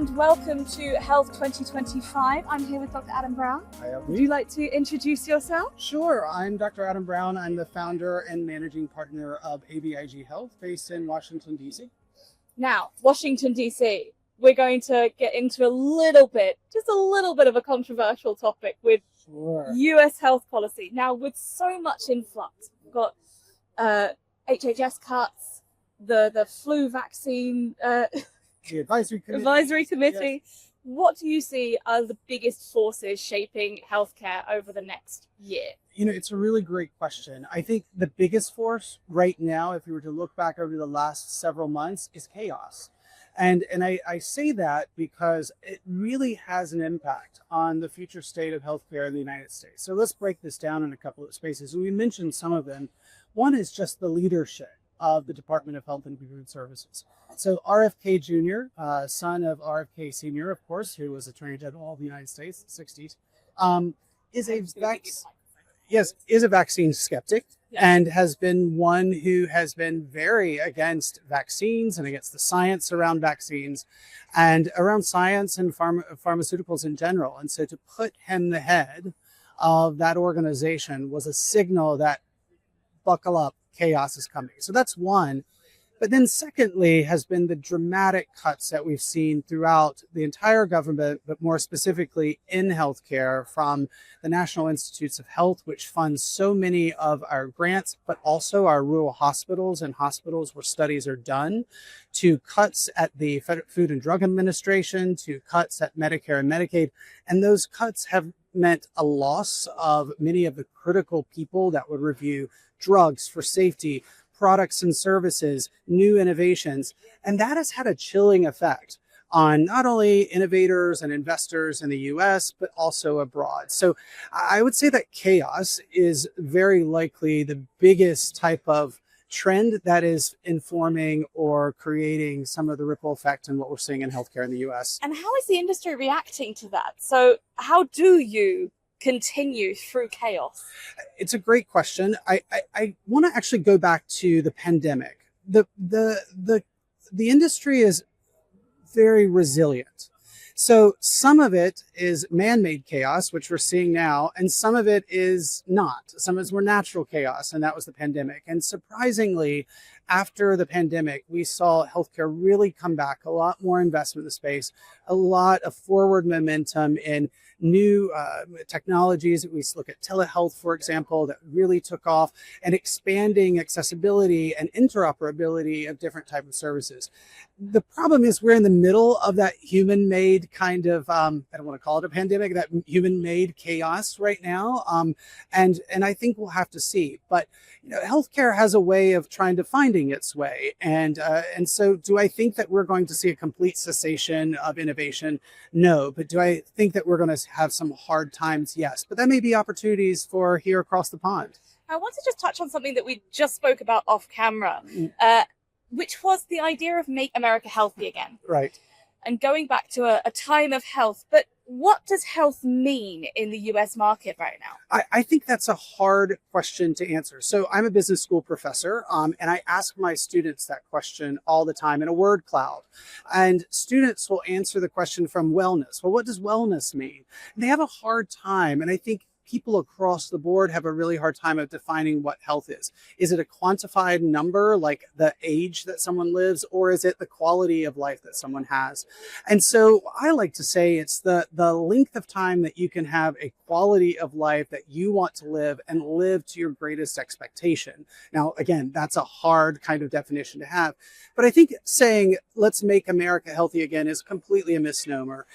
and welcome to Health 2025. I'm here with Dr. Adam Brown. Hi, Would you like to introduce yourself? Sure. I'm Dr. Adam Brown. I'm the founder and managing partner of ABIG Health based in Washington, D.C. Now, Washington, D.C., we're going to get into just a little bit of a controversial topic with US health policy. Now, with so much influx, we've got HHS cuts, the flu vaccine The advisory committee. Yes. What do you see are the biggest forces shaping healthcare over the next year? You know, it's a really great question. I think the biggest force right now, if you were to look back over the last several months, is chaos. And I say that because it really has an impact on the future state of healthcare in the United States. So let's break this down in a couple of spaces. We mentioned some of them. One is just the leadership of the Department of Health and Human Services. So RFK Jr., son of RFK Sr., of course, who was Attorney General of the United States in the 60s, is a vaccine skeptic. Yes. And has been one who has been very against vaccines and against the science around vaccines and around science and pharmaceuticals in general. And so to put him the head of that organization was a signal that buckle up, chaos is coming. So that's one. But then secondly has been the dramatic cuts that we've seen throughout the entire government, but more specifically in healthcare, from the National Institutes of Health, which funds so many of our grants, but also our rural hospitals and hospitals where studies are done, to cuts at the Food and Drug Administration, to cuts at Medicare and Medicaid. And those cuts have meant a loss of many of the critical people that would review drugs for safety, products and services, new innovations. And that has had a chilling effect on not only innovators and investors in the US, but also abroad. So I would say that chaos is very likely the biggest type of trend that is informing or creating some of the ripple effect in what we're seeing in healthcare in the US. And how is the industry reacting to that? So how do you continue through chaos? It's a great question. I want to actually go back to the pandemic. The industry is very resilient. So some of it is man-made chaos, which we're seeing now, and some of it is not. Some of it's more natural chaos, and that was the pandemic. And surprisingly, after the pandemic, we saw healthcare really come back, a lot more investment in the space, a lot of forward momentum in new technologies. We look at telehealth, for example, that really took off, and expanding accessibility and interoperability of different types of services. The problem is we're in the middle of that human-made kind of, I don't want to call it a pandemic, that human-made chaos right now. And I think we'll have to see. But you know, healthcare has a way of trying to finding its way. And so do I think that we're going to see a complete cessation of innovation? No. But do I think that we're going to have some hard times? Yes. But that may be opportunities for here across the pond. I want to just touch on something that we just spoke about off camera, which was the idea of make America healthy again. Right. And going back to a time of health. But what does health mean in the US market right now? I think that's a hard question to answer. So I'm a business school professor, and I ask my students that question all the time in a word cloud. And students will answer the question from wellness. Well, what does wellness mean? And they have a hard time. And I think people across the board have a really hard time of defining what health is. Is it a quantified number like the age that someone lives, or is it the quality of life that someone has? And so I like to say it's the length of time that you can have a quality of life that you want to live and live to your greatest expectation. Now, again, that's a hard kind of definition to have. But I think saying, let's make America healthy again is completely a misnomer.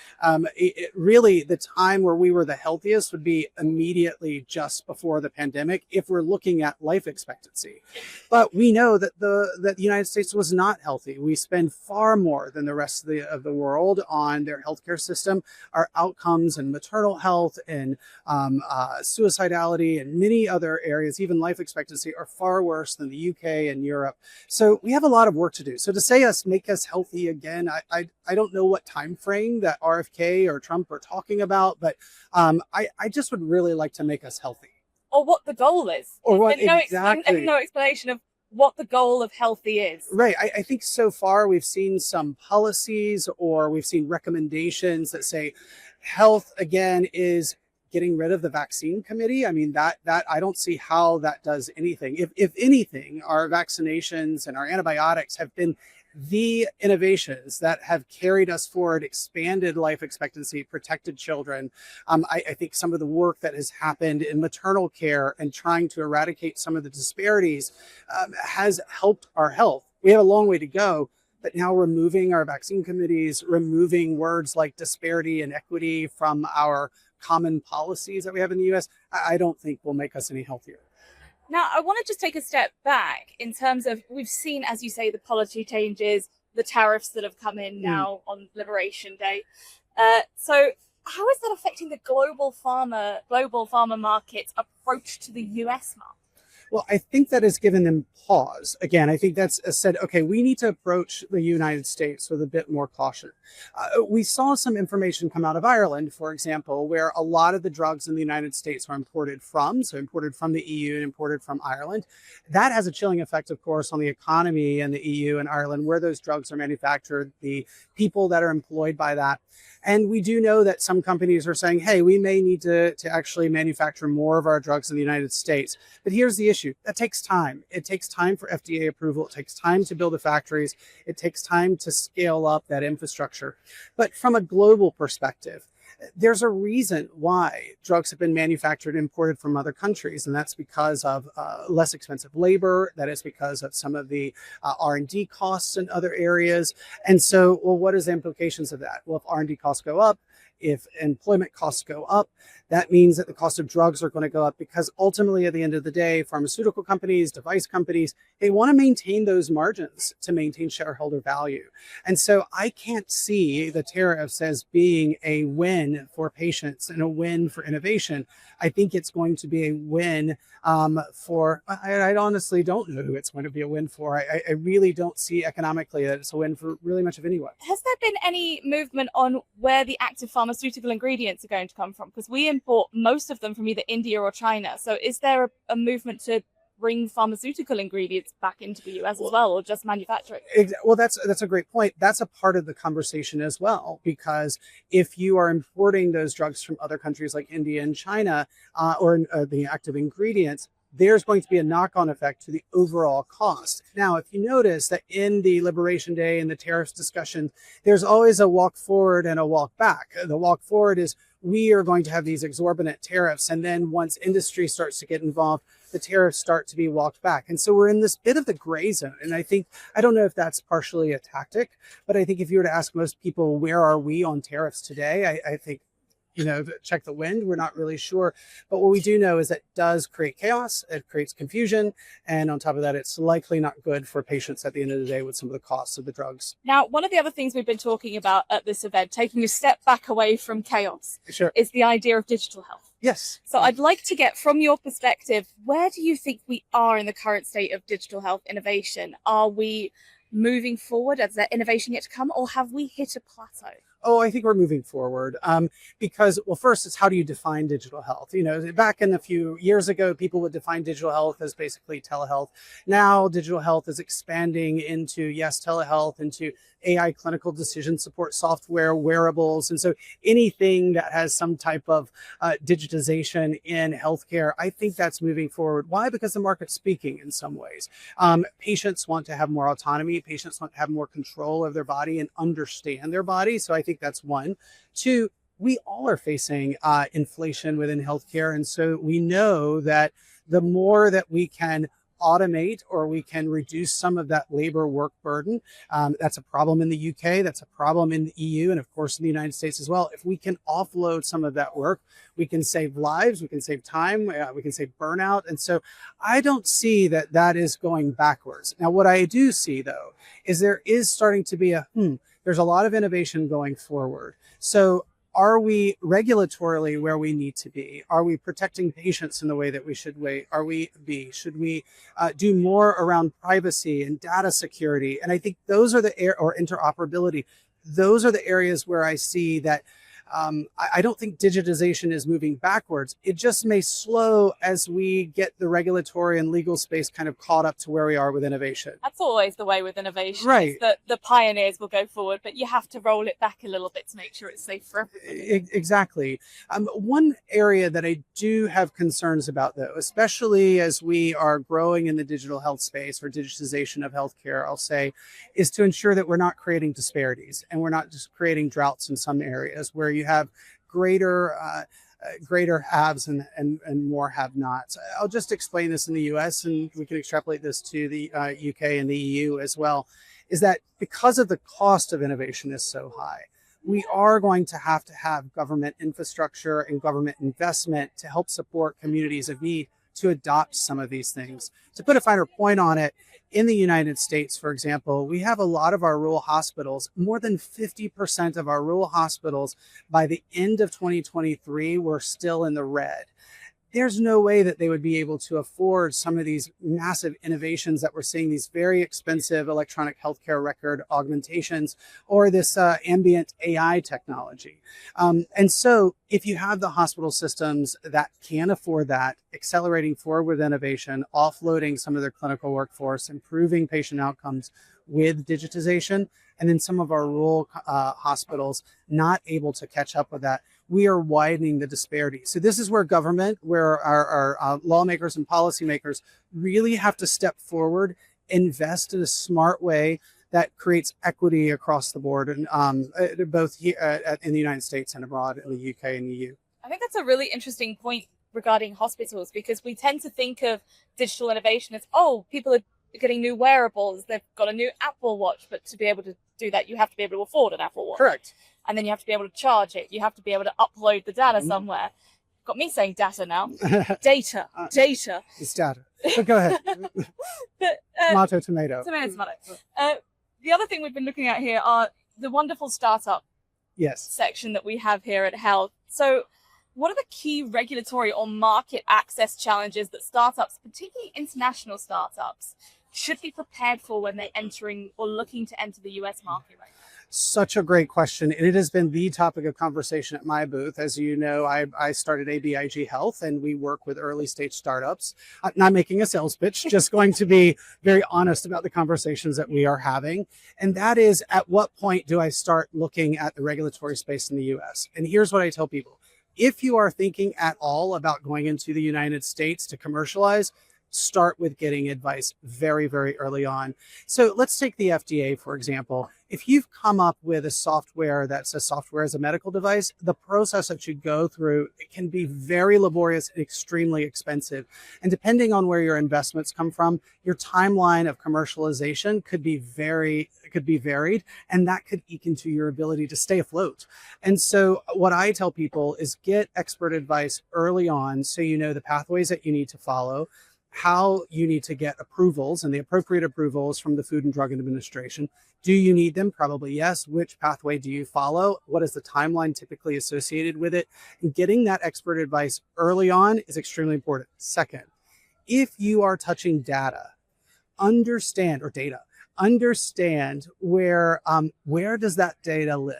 Really, the time where we were the healthiest would be immediately just before the pandemic, if we're looking at life expectancy. But we know that the United States was not healthy. We spend far more than the rest of the world on their healthcare system. Our outcomes in maternal health and suicidality and many other areas, even life expectancy, are far worse than the UK and Europe. So we have a lot of work to do. So to say make us healthy again, I don't know what time frame that RFK or Trump are talking about, but I just would really like to make us healthy. Or what the goal is. Or what no exactly. no explanation of what the goal of healthy is. Right. I think so far we've seen some policies or we've seen recommendations that say health, again, is getting rid of the vaccine committee. I mean, that I don't see how that does anything. If anything, our vaccinations and our antibiotics have been the innovations that have carried us forward, expanded life expectancy, protected children. I think some of the work that has happened in maternal care and trying to eradicate some of the disparities has helped our health. We have a long way to go, but now removing our vaccine committees, removing words like disparity and equity from our common policies that we have in the US, I don't think will make us any healthier. Now, I want to just take a step back in terms of, we've seen, as you say, the policy changes, the tariffs that have come in now on Liberation Day. So how is that affecting the global pharma market's approach to the US market? Well, I think that has given them pause. Again, I think that's said, okay, we need to approach the United States with a bit more caution. We saw some information come out of Ireland, for example, where a lot of the drugs in the United States are imported from the EU and imported from Ireland. That has a chilling effect, of course, on the economy in the EU and Ireland, where those drugs are manufactured, the people that are employed by that. And we do know that some companies are saying, hey, we may need to actually manufacture more of our drugs in the United States. But here's the issue. That takes time. It takes time for FDA approval. It takes time to build the factories. It takes time to scale up that infrastructure. But from a global perspective, there's a reason why drugs have been manufactured and imported from other countries, and that's because of less expensive labor. That is because of some of the R&D costs in other areas. And so, well, what is the implications of that? Well, if R&D costs go up, if employment costs go up, that means that the cost of drugs are going to go up, because ultimately, at the end of the day, pharmaceutical companies, device companies, they want to maintain those margins to maintain shareholder value. And so I can't see the tariffs as being a win for patients and a win for innovation. I think it's going to be a win I honestly don't know who it's going to be a win for. I really don't see economically that it's a win for really much of anyone. Has there been any movement on where the active pharmaceutical ingredients are going to come from? Because we import most of them from either India or China. So is there a movement to bring pharmaceutical ingredients back into the US as well, or just manufacturing? Well, that's a great point. That's a part of the conversation as well, because if you are importing those drugs from other countries like India and China, or the active ingredients, there's going to be a knock-on effect to the overall cost. Now, if you notice that in the Liberation Day and the tariffs discussion, there's always a walk forward and a walk back. The walk forward is we are going to have these exorbitant tariffs, and then once industry starts to get involved, the tariffs start to be walked back. And so we're in this bit of the gray zone. And I don't know if that's partially a tactic, but I think if you were to ask most people, where are we on tariffs today? I think, check the wind. We're not really sure. But what we do know is that it does create chaos. It creates confusion. And on top of that, it's likely not good for patients at the end of the day with some of the costs of the drugs. Now, one of the other things we've been talking about at this event, taking a step back away from chaos, Sure. is the idea of digital health. Yes. So I'd like to get, from your perspective, where do you think we are in the current state of digital health innovation? Are we moving forward? Is there innovation yet to come, or have we hit a plateau? Oh, I think we're moving forward because, well, first, it's how do you define digital health? Back in a few years ago, people would define digital health as basically telehealth. Now, digital health is expanding into, yes, telehealth, into AI clinical decision support software, wearables. And so anything that has some type of digitization in healthcare, I think that's moving forward. Why? Because the market's speaking in some ways. Patients want to have more autonomy. Patients want to have more control of their body and understand their body. So I think that's one. Two, we all are facing inflation within healthcare. And so we know that the more that we can automate or we can reduce some of that labor work burden, that's a problem in the UK, that's a problem in the EU, and of course in the United States as well. If we can offload some of that work, we can save lives, we can save time, we can save burnout. And so I don't see that that is going backwards. Now, what I do see, though, is there is starting to be there's a lot of innovation going forward. So are we regulatorily where we need to be? Are we protecting patients in the way that we should wait? Should we do more around privacy and data security? And I think those are or interoperability. Those are the areas where I see that I don't think digitization is moving backwards. It just may slow as we get the regulatory and legal space kind of caught up to where we are with innovation. That's always the way with innovation. Right. That the pioneers will go forward, but you have to roll it back a little bit to make sure it's safe for everybody. Exactly. One area that I do have concerns about, though, especially as we are growing in the digital health space or digitization of healthcare, I'll say, is to ensure that we're not creating disparities and we're not just creating droughts in some areas where you have greater haves and more have-nots. I'll just explain this in the US, and we can extrapolate this to the UK and the EU as well, is that because of the cost of innovation is so high, we are going to have government infrastructure and government investment to help support communities of need to adopt some of these things. To put a finer point on it, in the United States, for example, we have a lot of our rural hospitals, more than 50% of our rural hospitals by the end of 2023 were still in the red. There's no way that they would be able to afford some of these massive innovations that we're seeing, these very expensive electronic healthcare record augmentations or this ambient AI technology. And so if you have the hospital systems that can afford that, accelerating forward with innovation, offloading some of their clinical workforce, improving patient outcomes with digitization, and then some of our rural hospitals not able to catch up with that, we are widening the disparity. So this is where government, where our lawmakers and policymakers really have to step forward, invest in a smart way that creates equity across the board, and both here in the United States and abroad in the UK and EU. I think that's a really interesting point regarding hospitals, because we tend to think of digital innovation as, oh, people are getting new wearables, they've got a new Apple Watch, but to be able to do that, you have to be able to afford an Apple Watch. Correct. And then you have to be able to charge it. You have to be able to upload the data somewhere. Got me saying data now. Data. It's data. But go ahead. But, Tomato, tomato. Tomato. The other thing we've been looking at here are the wonderful startup section that we have here at Health. So what are the key regulatory or market access challenges that startups, particularly international startups, should be prepared for when they're entering or looking to enter the US market right now? Such a great question. And it has been the topic of conversation at my booth. As you know, I started ABIG Health, and we work with early stage startups. I'm not making a sales pitch, just going to be very honest about the conversations that we are having. And that is, at what point do I start looking at the regulatory space in the US? And here's what I tell people. If you are thinking at all about going into the United States to commercialize, start with getting advice very, very early on. So let's take the FDA, for example. If you've come up with a software that says software as a medical device, the process that you go through, it can be very laborious and extremely expensive. And depending on where your investments come from, your timeline of commercialization could be varied, and that could eke into your ability to stay afloat. And so what I tell people is get expert advice early on so you know the pathways that you need to follow, how you need to get approvals and the appropriate approvals from the Food and Drug Administration. Do you need them? Probably yes. Which pathway do you follow? What is the timeline typically associated with it? And getting that expert advice early on is extremely important. Second, if you are touching data, understand where does that data live?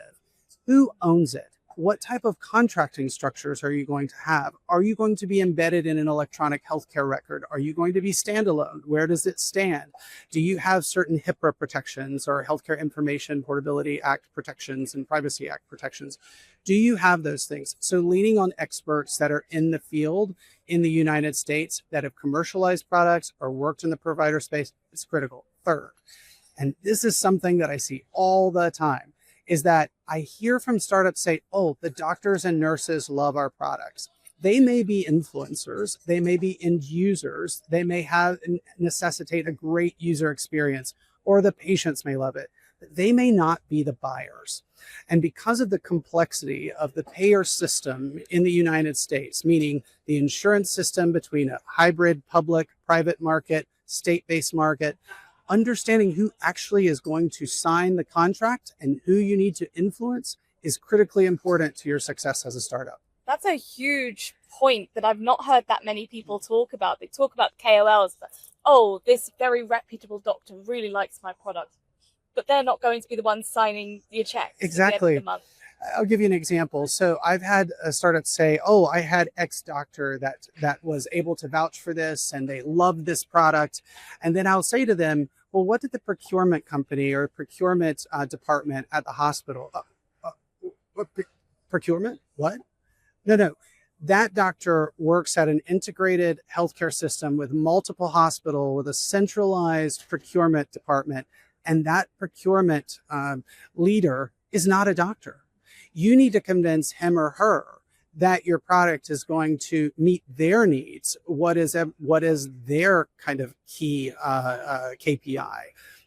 Who owns it? What type of contracting structures are you going to have? Are you going to be embedded in an electronic healthcare record? Are you going to be standalone? Where does it stand? Do you have certain HIPAA protections or Healthcare Information Portability Act protections and Privacy Act protections? Do you have those things? So leaning on experts that are in the field in the United States that have commercialized products or worked in the provider space is critical. Third, and this is something that I see all the time, is that I hear from startups say, oh, the doctors and nurses love our products. They may be influencers, they may be end users, they may necessitate a great user experience, or the patients may love it. They may not be the buyers. And because of the complexity of the payer system in the United States, meaning the insurance system between a hybrid public-private market, state-based market, understanding who actually is going to sign the contract and who you need to influence is critically important to your success as a startup. That's a huge point that I've not heard that many people talk about. They talk about KOLs, but, oh, this very reputable doctor really likes my product, but they're not going to be the ones signing your check Exactly. at the end of the month. I'll give you an example. So I've had a startup say, "Oh, I had X doctor that was able to vouch for this, and they loved this product." And then I'll say to them, "Well, what did the procurement company or procurement department at the hospital? What procurement? What? No. That doctor works at an integrated healthcare system with multiple hospitals, with a centralized procurement department, and that procurement leader is not a doctor. You need to convince him or her that your product is going to meet their needs. What is their kind of key KPI?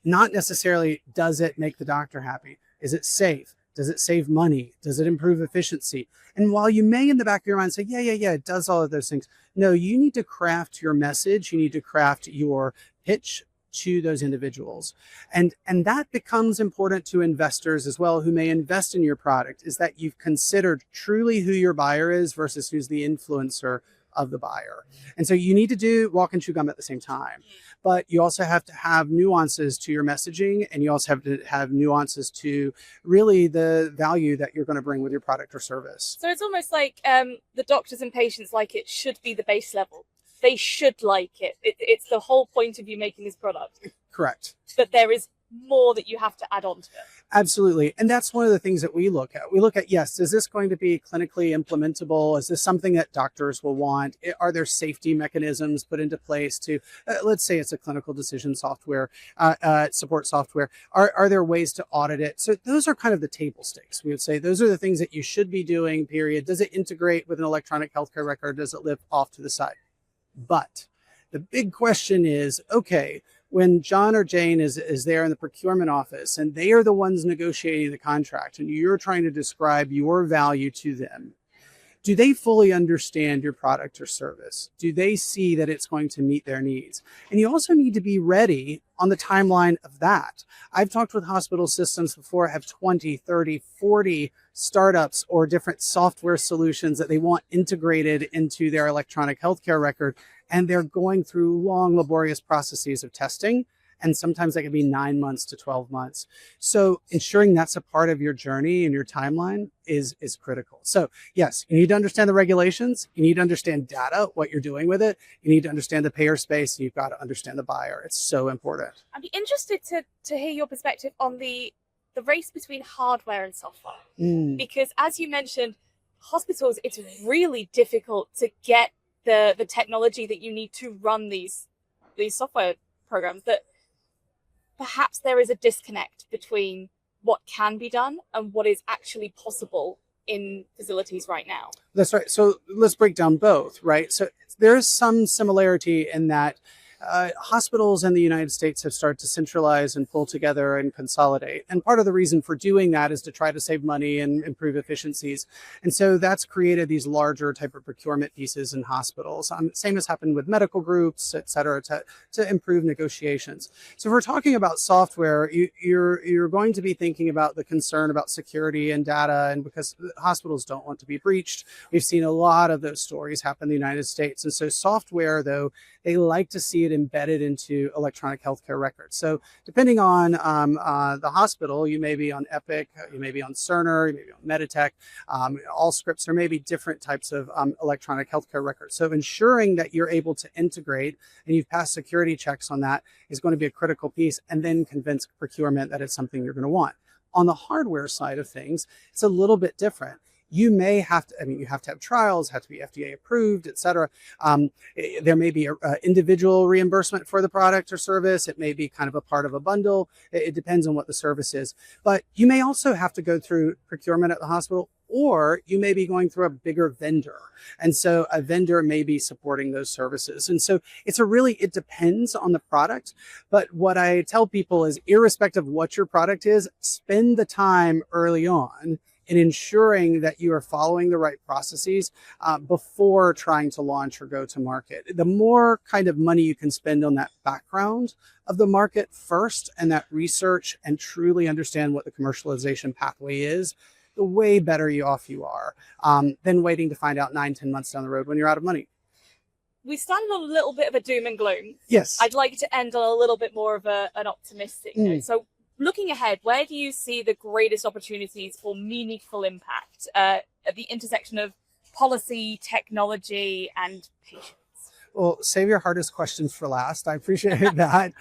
Not necessarily, does it make the doctor happy? Is it safe? Does it save money? Does it improve efficiency? And while you may in the back of your mind say, yeah, it does all of those things. No, you need to craft your message. You need to craft your pitch to those individuals. And that becomes important to investors as well, who may invest in your product, is that you've considered truly who your buyer is versus who's the influencer of the buyer. And so you need to walk and chew gum at the same time. But you also have to have nuances to your messaging, and you also have to have nuances to really the value that you're going to bring with your product or service. So it's almost like the doctors and patients like it should be the base level. They should like it. It's the whole point of you making this product. Correct. But there is more that you have to add on to it. Absolutely. And that's one of the things that we look at. We look at, yes, is this going to be clinically implementable? Is this something that doctors will want? Are there safety mechanisms put into place to, let's say it's a clinical decision software, support software. Are there ways to audit it? So those are kind of the table stakes. We would say those are the things that you should be doing, period. Does it integrate with an electronic healthcare record? Does it live off to the side? But the big question is, okay, when John or Jane is there in the procurement office and they are the ones negotiating the contract and you're trying to describe your value to them, do they fully understand your product or service? Do they see that it's going to meet their needs? And you also need to be ready on the timeline of that. I've talked with hospital systems before, have 20, 30, 40 startups or different software solutions that they want integrated into their electronic healthcare record. And they're going through long, laborious processes of testing. And sometimes that can be 9 months to 12 months. So ensuring that's a part of your journey and your timeline is critical. So yes, you need to understand the regulations. You need to understand data, what you're doing with it. You need to understand the payer space. And you've got to understand the buyer. It's so important. I'd be interested to hear your perspective on the race between hardware and software. Because as you mentioned, hospitals, it's really difficult to get the technology that you need to run these software programs, that perhaps there is a disconnect between what can be done and what is actually possible in facilities right now. That's right. So let's break down both, right? So there's some similarity in that hospitals in the United States have started to centralize and pull together and consolidate. And part of the reason for doing that is to try to save money and improve efficiencies. And so that's created these larger type of procurement pieces in hospitals. Same has happened with medical groups, et cetera, to improve negotiations. So if we're talking about software, you're going to be thinking about the concern about security and data, and because hospitals don't want to be breached. We've seen a lot of those stories happen in the United States. And so software, though, they like to see it embedded into electronic healthcare records. So depending on the hospital, you may be on Epic, you may be on Cerner, you may be on Meditech, Allscripts, or maybe different types of electronic healthcare records. So ensuring that you're able to integrate and you've passed security checks on that is going to be a critical piece, and then convince procurement that it's something you're going to want. On the hardware side of things, it's a little bit different. You may have to, you have to have trials, have to be FDA approved, et cetera. There may be an individual reimbursement for the product or service. It may be kind of a part of a bundle. It depends on what the service is. But you may also have to go through procurement at the hospital, or you may be going through a bigger vendor. And so a vendor may be supporting those services. And so it depends on the product. But what I tell people is, irrespective of what your product is, spend the time early on in ensuring that you are following the right processes before trying to launch or go to market. The more kind of money you can spend on that background of the market first, and that research, and truly understand what the commercialization pathway is, the way better off you are than waiting to find out 9-10 months down the road when you're out of money. We started on a little bit of a doom and gloom. Yes. I'd like to end on a little bit more of an optimistic note. So Looking ahead, where do you see the greatest opportunities for meaningful impact at the intersection of policy, technology, and patients? Well, save your hardest questions for last. I appreciate that.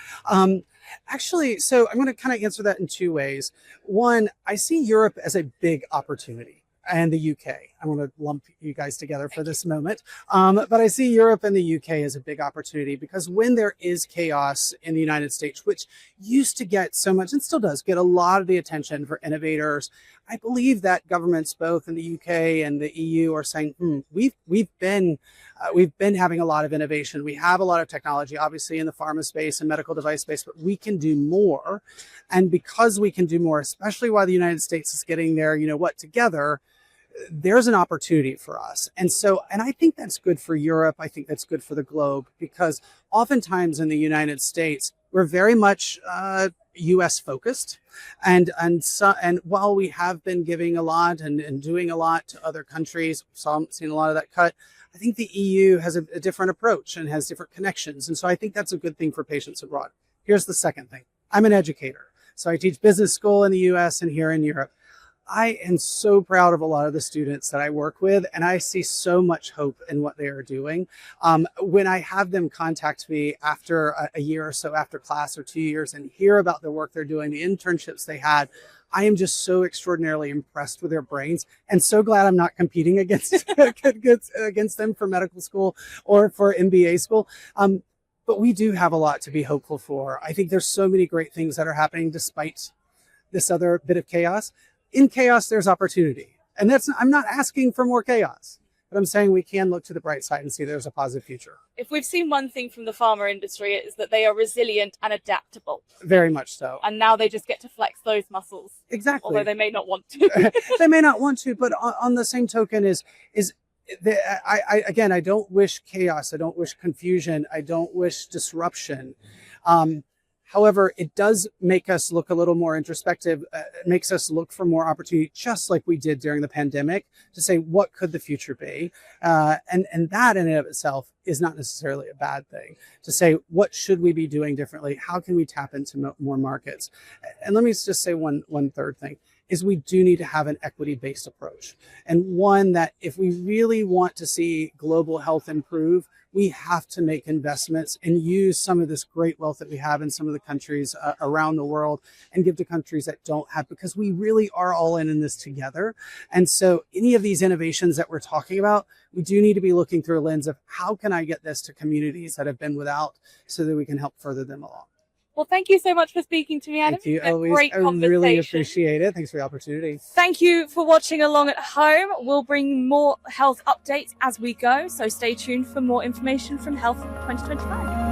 Actually, so I'm going to kind of answer that in two ways. One, I see Europe as a big opportunity, and the UK. I'm going to lump you guys together for this moment. But I see Europe and the UK as a big opportunity because when there is chaos in the United States, which used to get so much and still does get a lot of the attention for innovators, I believe that governments both in the UK and the EU are saying, we've been having a lot of innovation. We have a lot of technology, obviously in the pharma space and medical device space, but we can do more. And because we can do more, especially while the United States is getting their, together, there's an opportunity for us. And I think that's good for Europe. I think that's good for the globe because oftentimes in the United States, we're very much US focused. And while we have been giving a lot and doing a lot to other countries, seen a lot of that cut, I think the EU has a different approach and has different connections. And so I think that's a good thing for patients abroad. Here's the second thing. I'm an educator. So I teach business school in the US and here in Europe. I am so proud of a lot of the students that I work with, and I see so much hope in what they are doing. When I have them contact me after a year or so after class or 2 years and hear about the work they're doing, the internships they had, I am just so extraordinarily impressed with their brains and so glad I'm not competing against them for medical school or for MBA school. But we do have a lot to be hopeful for. I think there's so many great things that are happening despite this other bit of chaos. In chaos, there's opportunity. And I'm not asking for more chaos, but I'm saying we can look to the bright side and see there's a positive future. If we've seen one thing from the pharma industry, it is that they are resilient and adaptable. Very much so. And now they just get to flex those muscles. Exactly. Although they may not want to. They may not want to, but on the same token I don't wish chaos. I don't wish confusion. I don't wish disruption. However, it does make us look a little more introspective. It makes us look for more opportunity, just like we did during the pandemic, to say, what could the future be? And that in and of itself is not necessarily a bad thing. To say, what should we be doing differently? How can we tap into more markets? And let me just say one third thing, is we do need to have an equity-based approach. And one that if we really want to see global health improve, we have to make investments and use some of this great wealth that we have in some of the countries around the world and give to countries that don't have, because we really are all in this together. And so any of these innovations that we're talking about, we do need to be looking through a lens of how can I get this to communities that have been without so that we can help further them along. Well, thank you so much for speaking to me, Adam. Thank you, Eloise. Great conversation. I really appreciate it. Thanks for the opportunity. Thank you for watching along at home. We'll bring more health updates as we go, so stay tuned for more information from Health 2025.